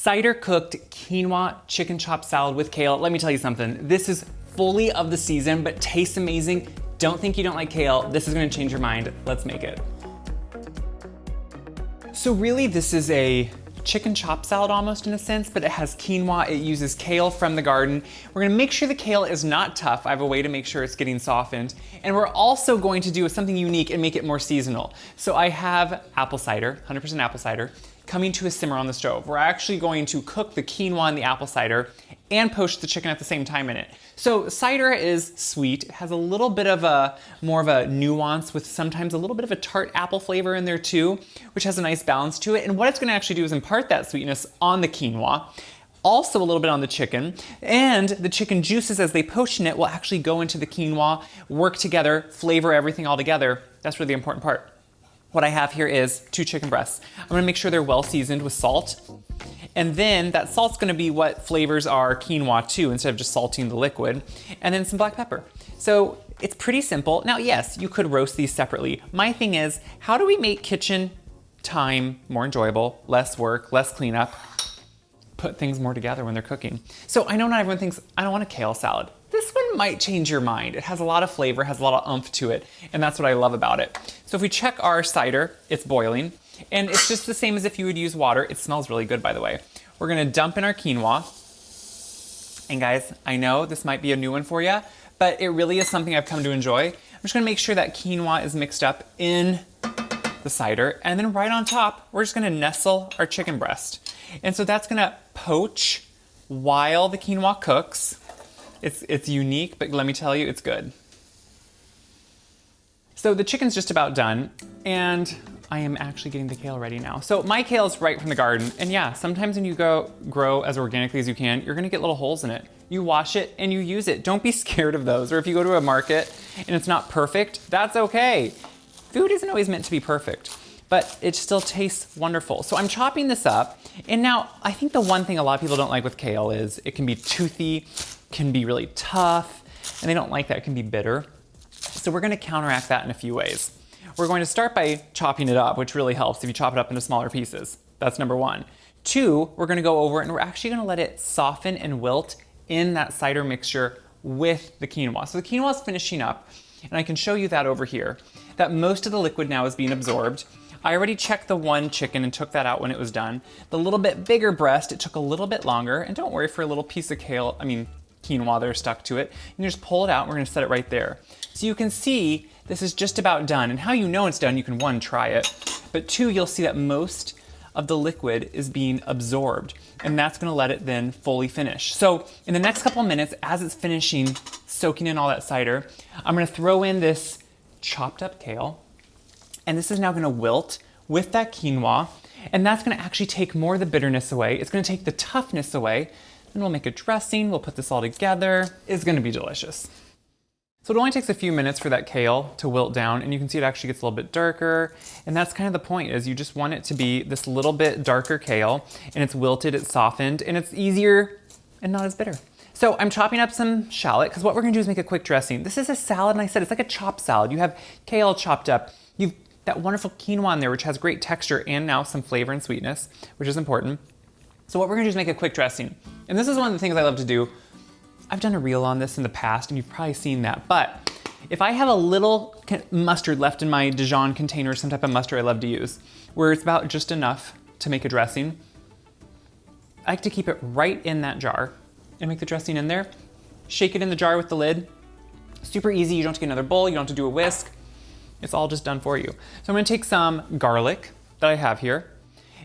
cider cooked quinoa chicken chop salad with kale. Let me tell you something. This is fully of the season, but tastes amazing. Don't think you don't like kale. This is gonna change your mind. Let's make it. So really, this is a chicken chop salad almost in a sense, but it has quinoa. It uses kale from the garden. We're gonna make sure the kale is not tough. I have a way to make sure it's getting softened. And we're also going to do something unique and make it more seasonal. So I have apple cider, 100% apple cider, coming to a simmer on the stove. We're actually going to cook the quinoa and the apple cider and poach the chicken at the same time in it. So cider is sweet. It has a little bit of more of a nuance with sometimes a little bit of a tart apple flavor in there too, which has a nice balance to it. And what it's gonna actually do is impart that sweetness on the quinoa, also a little bit on the chicken, and the chicken juices as they poach in it will actually go into the quinoa, work together, flavor everything all together. That's really the important part. What I have here is 2 chicken breasts. I'm gonna make sure they're well seasoned with salt. And then that salt's gonna be what flavors our quinoa too, instead of just salting the liquid. And then some black pepper. So it's pretty simple. Now, yes, you could roast these separately. My thing is, how do we make kitchen time more enjoyable, less work, less cleanup, put things more together when they're cooking? So I know not everyone thinks, I don't want a kale salad. This one might change your mind. It has a lot of flavor, has a lot of oomph to it, and that's what I love about it. So if we check our cider, it's boiling, and it's just the same as if you would use water. It smells really good, by the way. We're gonna dump in our quinoa. And guys, I know this might be a new one for you, but it really is something I've come to enjoy. I'm just gonna make sure that quinoa is mixed up in the cider, and then right on top, we're just gonna nestle our chicken breast. And so that's gonna poach while the quinoa cooks. It's unique, but let me tell you, it's good. So the chicken's just about done, and I am actually getting the kale ready now. So my kale is right from the garden, and yeah, sometimes when you grow as organically as you can, you're gonna get little holes in it. You wash it and you use it. Don't be scared of those. Or if you go to a market and it's not perfect, that's okay. Food isn't always meant to be perfect, but it still tastes wonderful. So I'm chopping this up, and now I think the one thing a lot of people don't like with kale is it can be toothy, can be really tough, and they don't like that. It can be bitter. So we're gonna counteract that in a few ways. We're going to start by chopping it up, which really helps if you chop it up into smaller pieces. That's number 1. 2, we're gonna go over and we're actually gonna let it soften and wilt in that cider mixture with the quinoa. So the quinoa is finishing up, and I can show you that over here, that most of the liquid now is being absorbed. I already checked the one chicken and took that out when it was done. The little bit bigger breast, it took a little bit longer, and don't worry for a little piece of quinoa that are stuck to it. You just pull it out, and we're gonna set it right there. So you can see this is just about done, and how you know it's done, you can 1, try it, but 2, you'll see that most of the liquid is being absorbed, and that's gonna let it then fully finish. So in the next couple of minutes, as it's finishing, soaking in all that cider, I'm gonna throw in this chopped up kale, and this is now gonna wilt with that quinoa, and that's gonna actually take more of the bitterness away. It's gonna take the toughness away, and we'll make a dressing, we'll put this all together. It's gonna be delicious. So it only takes a few minutes for that kale to wilt down, and you can see it actually gets a little bit darker, and that's kind of the point, is you just want it to be this little bit darker kale, and it's wilted, it's softened, and it's easier and not as bitter. So I'm chopping up some shallot, because what we're gonna do is make a quick dressing. This is a salad, and I said it's like a chopped salad. You have kale chopped up, you've that wonderful quinoa in there, which has great texture and now some flavor and sweetness, which is important. So what we're gonna do is make a quick dressing. And this is one of the things I love to do. I've done a reel on this in the past, and you've probably seen that, but if I have a little mustard left in my Dijon container, some type of mustard I love to use, where it's about just enough to make a dressing, I like to keep it right in that jar and make the dressing in there, shake it in the jar with the lid. Super easy, you don't have to get another bowl, you don't have to do a whisk. It's all just done for you. So I'm gonna take some garlic that I have here,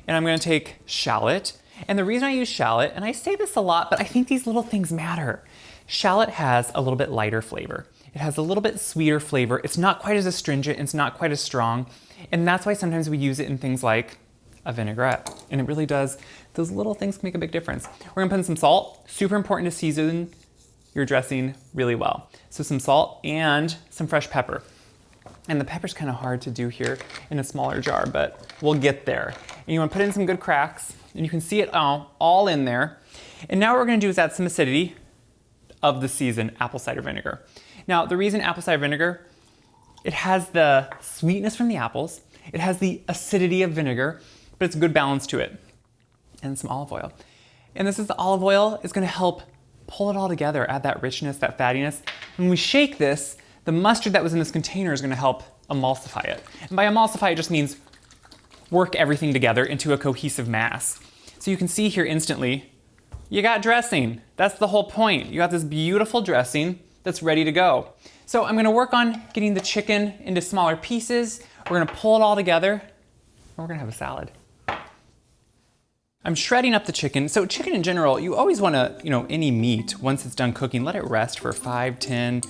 and I'm gonna take shallot. And the reason I use shallot, and I say this a lot, but I think these little things matter. Shallot has a little bit lighter flavor. It has a little bit sweeter flavor. It's not quite as astringent, it's not quite as strong. And that's why sometimes we use it in things like a vinaigrette. And it really does, those little things can make a big difference. We're gonna put in some salt. Super important to season your dressing really well. So some salt and some fresh pepper. And the pepper's kind of hard to do here in a smaller jar, but we'll get there. And you wanna put in some good cracks, and you can see it all in there. And now what we're gonna do is add some acidity of the season, apple cider vinegar. Now, the reason apple cider vinegar, it has the sweetness from the apples, it has the acidity of vinegar, but it's a good balance to it. And some olive oil. And this is the olive oil. It's gonna help pull it all together, add that richness, that fattiness. When we shake this, the mustard that was in this container is gonna help emulsify it. And by emulsify, it just means work everything together into a cohesive mass. So you can see here instantly, you got dressing. That's the whole point. You got this beautiful dressing that's ready to go. So I'm gonna work on getting the chicken into smaller pieces. We're gonna pull it all together, and we're gonna have a salad. I'm shredding up the chicken. So chicken in general, you always wanna, any meat, once it's done cooking, let it rest for 5, 10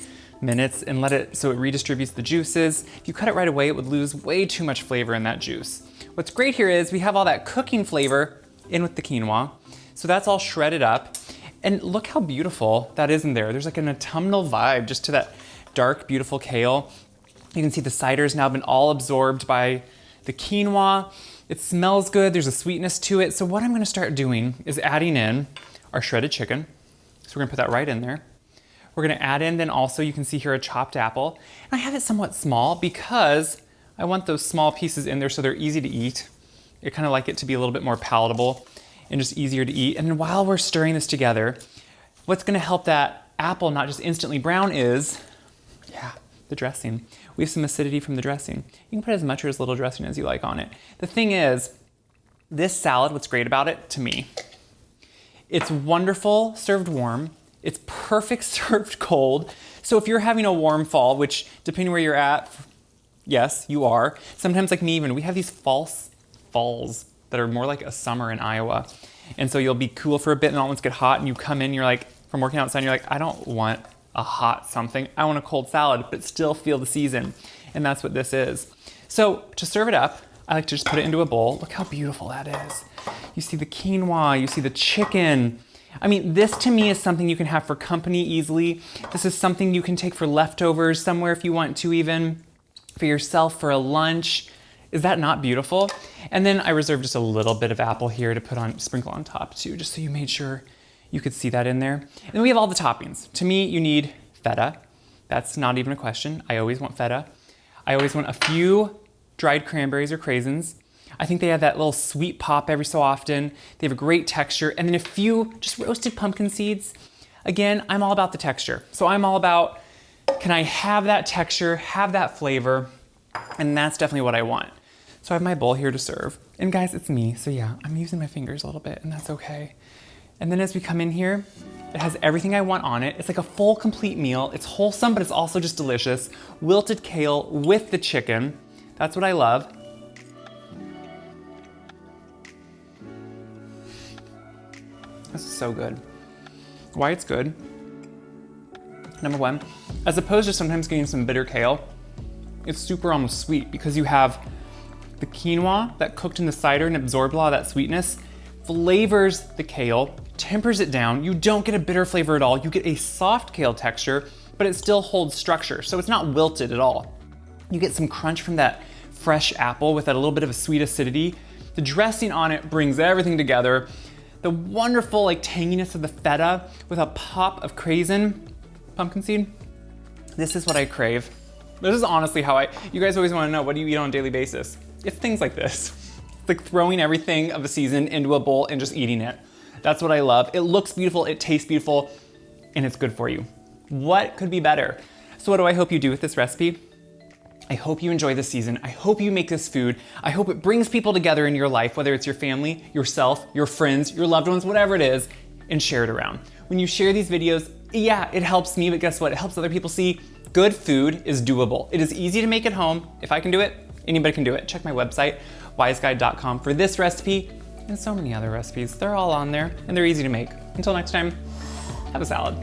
minutes and let it, so it redistributes the juices. If you cut it right away, it would lose way too much flavor in that juice. What's great here is we have all that cooking flavor in with the quinoa. So that's all shredded up. And look how beautiful that is in there. There's like an autumnal vibe just to that dark, beautiful kale. You can see the cider's now been all absorbed by the quinoa. It smells good, there's a sweetness to it. So what I'm gonna start doing is adding in our shredded chicken. So we're gonna put that right in there. We're gonna add in then also, you can see here a chopped apple. And I have it somewhat small because I want those small pieces in there so they're easy to eat. I kind of like it to be a little bit more palatable and just easier to eat. And then while we're stirring this together, what's gonna help that apple not just instantly brown is, the dressing. We have some acidity from the dressing. You can put as much or as little dressing as you like on it. The thing is, this salad, what's great about it, to me, it's wonderful served warm. It's perfect served cold. So if you're having a warm fall, which depending where you're at, yes, you are. Sometimes like me even, we have these false falls that are more like a summer in Iowa. And so you'll be cool for a bit and all at once get hot and you come in, you're like, from working outside, you're like, I don't want a hot something. I want a cold salad, but still feel the season. And that's what this is. So to serve it up, I like to just put it into a bowl. Look how beautiful that is. You see the quinoa, you see the chicken. I mean, this to me is something you can have for company easily. This is something you can take for leftovers somewhere if you want to, even for yourself for a lunch. Is that not beautiful? And then I reserved just a little bit of apple here to put on, sprinkle on top too, just so you made sure you could see that in there. And then we have all the toppings. To me, you need feta. That's not even a question. I always want feta. I always want a few dried cranberries or craisins. I think they have that little sweet pop every so often. They have a great texture. And then a few just roasted pumpkin seeds. Again, I'm all about the texture. So I'm all about, can I have that texture, have that flavor? And that's definitely what I want. So I have my bowl here to serve. And guys, it's me. So yeah, I'm using my fingers a little bit and that's okay. And then as we come in here, it has everything I want on it. It's like a full, complete meal. It's wholesome, but it's also just delicious. Wilted kale with the chicken. That's what I love. This is so good. Why it's good? Number one, as opposed to sometimes getting some bitter kale, it's super almost sweet because you have the quinoa that cooked in the cider and absorbed a lot of that sweetness, flavors the kale, tempers it down. You don't get a bitter flavor at all. You get a soft kale texture, but it still holds structure. So it's not wilted at all. You get some crunch from that fresh apple with that a little bit of a sweet acidity. The dressing on it brings everything together. The wonderful tanginess of the feta with a pop of craisin, pumpkin seed. This is what I crave. This is honestly how you guys always want to know, what do you eat on a daily basis? It's things like this. It's like throwing everything of the season into a bowl and just eating it. That's what I love. It looks beautiful, it tastes beautiful, and it's good for you. What could be better? So what do I hope you do with this recipe? I hope you enjoy this season. I hope you make this food. I hope it brings people together in your life, whether it's your family, yourself, your friends, your loved ones, whatever it is, and share it around. When you share these videos, yeah, it helps me, but guess what? It helps other people see good food is doable. It is easy to make at home. If I can do it, anybody can do it. Check my website, wiseguide.com, for this recipe and so many other recipes. They're all on there and they're easy to make. Until next time, have a salad.